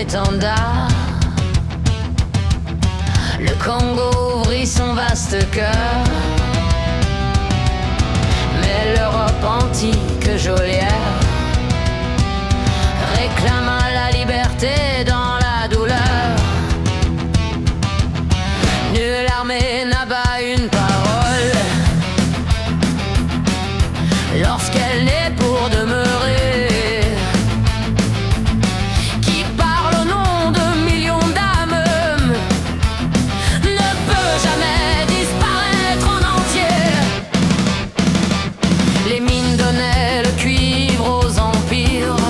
étendard. Le Congo ouvrit son vaste cœur, mais l'Europe antique geôlière réclama la liberté dans la douleur. Nulle armée n'abat une parole lorsqu'elle n'est pour demeurer. Qui parle au nom de millions d'âmes ne peut jamais disparaître en entier. Les mines donnaient le cuivre aux empires,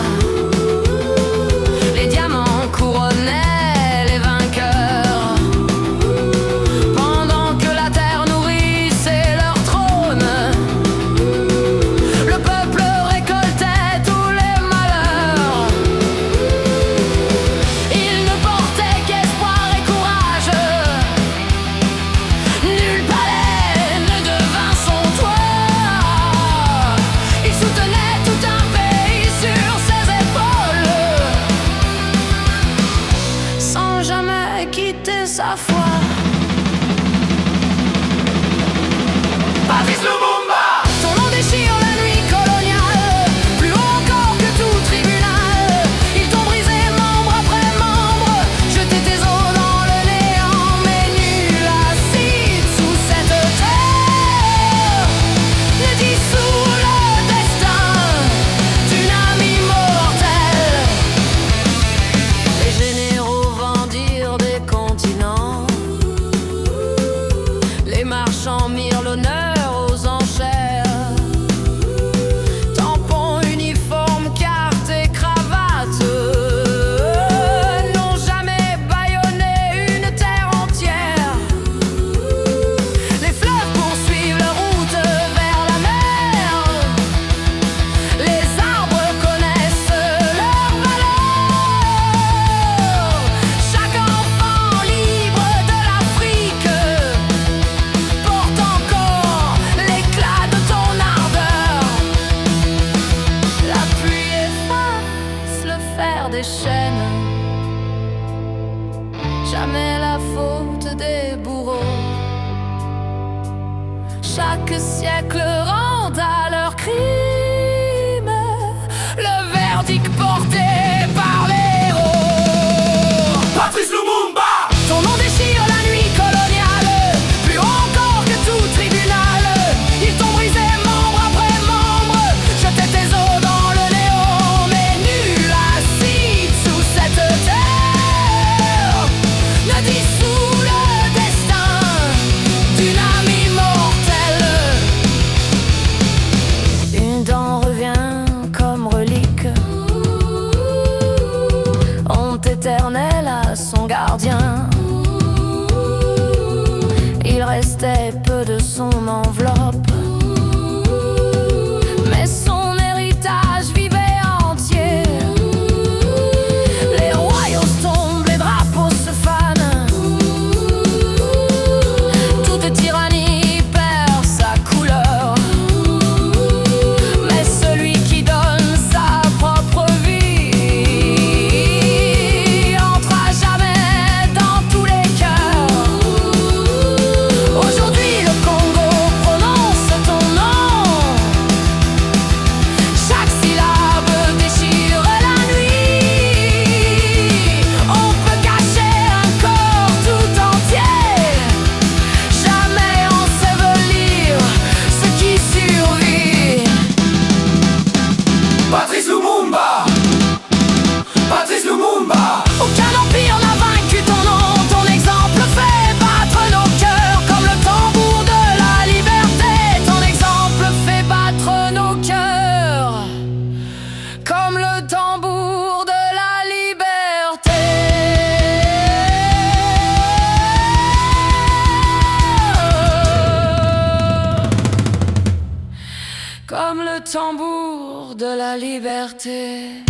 les diamants couronnaient les vainqueurs, pendant que la terre nourrissait leur trône. Le peuple récoltait tous les malheurs. Il ne portait qu'espoir et courage. Nul palais ne devint son toit. Il soutenait tout un pays sur ses épaules, sans jamais quitter sa foi. Patrice Lumumba, son nom déchire la nuit coloniale, plus haut encore que tout tribunal. Ils t'ont brisé membre après membre, jeté tes os dans le néant, mais nul acide sous cette terre ne dissout le destin d'une âme immortelle. Les généraux vendirent des continents, les marchands mirent l'honneur aux enchères. Tampons, uniformes, cartes et cravates n'ont jamais bâillonné une terre entière. Les fleuves poursuivent leur route vers la mer. Les arbres connaissent leur valeur. Chaque enfant libre de l'Afrique porte encore l'éclat de ton ardeur. La pluie efface le fer des chaînes, jamais la faute des bourreaux. Chaque siècle rend à leur crime le verdict porté par les héros. Patrice Lumumba, son nom déchire la nuit coloniale, plus haut encore que tout tribunal. Ils t'ont brisé membre après membre, jeté tes os dans le néant, mais nul acide sous cette terre ne dissout le destin d'une âme immortelle. Une dent revient comme relique, honte éternelle à son gardien. Il restait peu de son enveloppe, mais son héritage vivait entier. Les royaumes tombent, les drapeaux se fanent, toute tyrannie perd sa couleur. Mais celui qui donne sa propre vie entre à jamais dans tous les cœurs. Aujourd'hui le Congo prononce ton nom, chaque syllabe déchire la nuit. On peut cacher un corps tout entier, jamais ensevelir ce qui survit. Patrice Lumumba, Patrice Lumumba. Aucun empire n'a vaincu ton nom, ton exemple fait battre nos cœurs comme le tambour de la liberté. Ton exemple fait battre nos cœurs comme le tambour de la liberté. Comme le tambour de la liberté.